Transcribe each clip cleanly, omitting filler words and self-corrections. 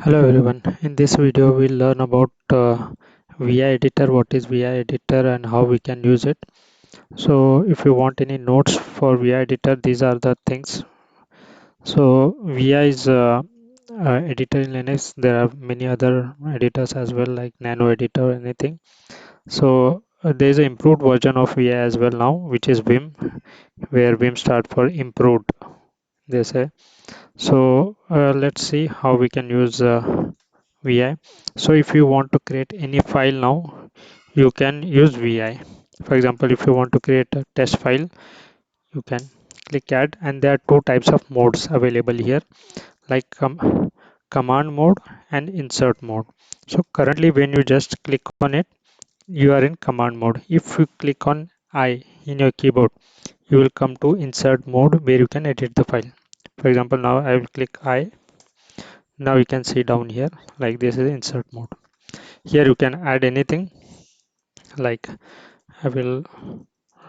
Hello everyone. In this video we'll learn about VI editor, what is VI editor and how we can use it. So if you want any notes for VI editor, these are the things. So VI is editor in Linux. There are many other editors as well, like Nano editor or anything. So there is an improved version of VI as well now, which is Vim, where Vim stands for improved, they say. So let's see how we can use VI. So if you want to create any file now, you can use VI. For example, if you want to create a test file, you can click add, and there are two types of modes available here, like command mode and insert mode. So currently when you just click on it, you are in command mode. If you click on I in your keyboard, you will come to insert mode where you can edit the file. For example, now I will click I. Now you can see down here, like this is insert mode. Here you can add anything, like I will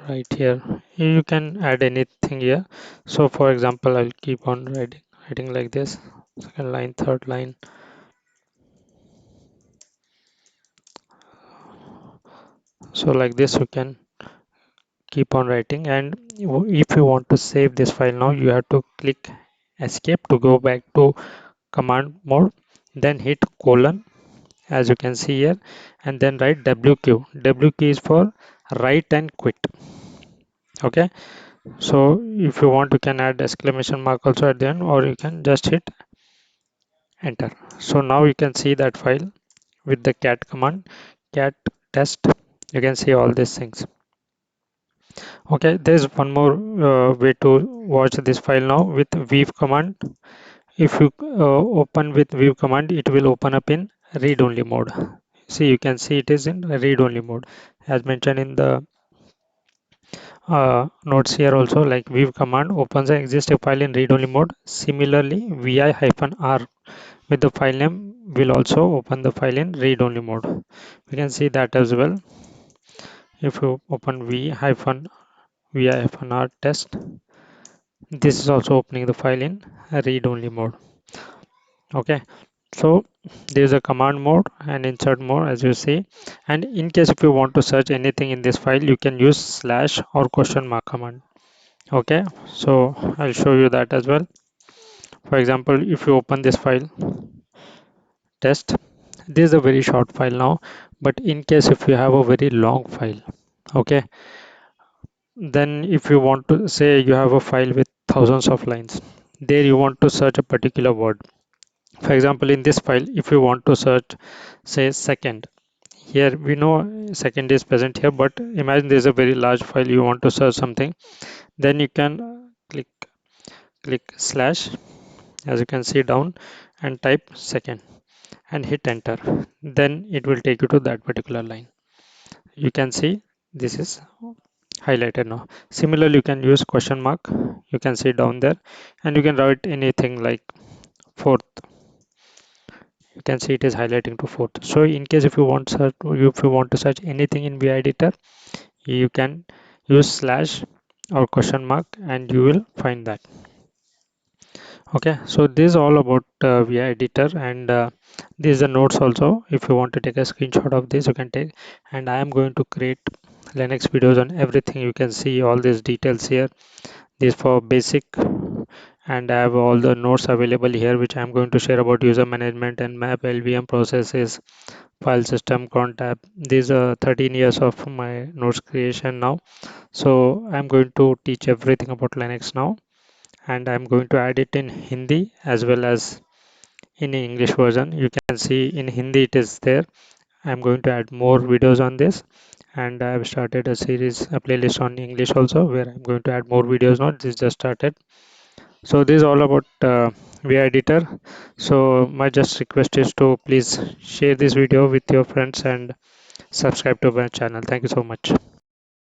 write here. You can add anything here. So for example, I'll keep on writing like this. Second line, third line. So like this you can keep on writing. And if you want to save this file now, you have to click escape to go back to command mode. Then hit colon, as you can see here, and then write WQ. WQ is for write and quit. Okay, so if you want, you can add exclamation mark also at the end, or you can just hit enter. So now you can see that file with the cat command, cat test. You can see all these things. Okay, there's one more way to watch this file now with weave command. If you open with weave command, it will open up in read only mode. See, you can see it is in read only mode, as mentioned in the notes here also, like weave command opens an existing file in read-only mode. Similarly, vi-r with the file name will also open the file in read-only mode. We can see that as well. If you open vi-r test, this is also opening the file in read-only mode. Okay, so there is a command mode and insert mode, as you see. And in case if you want to search anything in this file, you can use slash or question mark command. Okay, so I'll show you that as well. For example, if you open this file test, this is a very short file now, but in case if you have a very long file, okay, then if you want to say you have a file with thousands of lines, there you want to search a particular word. For example, in this file, if you want to search say second, here we know second is present here, but imagine there's a very large file, you want to search something, then you can click slash, as you can see down, and type second and hit enter. Then it will take you to that particular line. You can see this is highlighted now. Similarly, you can use question mark, you can see down there, and you can write anything like fourth. You can see it is highlighting to fourth. So in case if you want to search anything in VI editor, you can use slash or question mark and you will find that. Okay, so this is all about VI editor, and these are notes also. If you want to take a screenshot of this, you can take. And I am going to create Linux videos on everything. You can see all these details here. This for basic, and I have all the notes available here, which I am going to share about user management and map, LVM processes, file system, cron tab. These are 13 years of my notes creation now. So I'm going to teach everything about Linux now, and I'm going to add it in Hindi as well as in English version. You can see in Hindi it is there. I'm going to add more videos on this, and I've started a series, a playlist on English also, where I'm going to add more videos now. This just started. So this is all about VI editor. So my just request is to please share this video with your friends and subscribe to my channel. Thank you so much.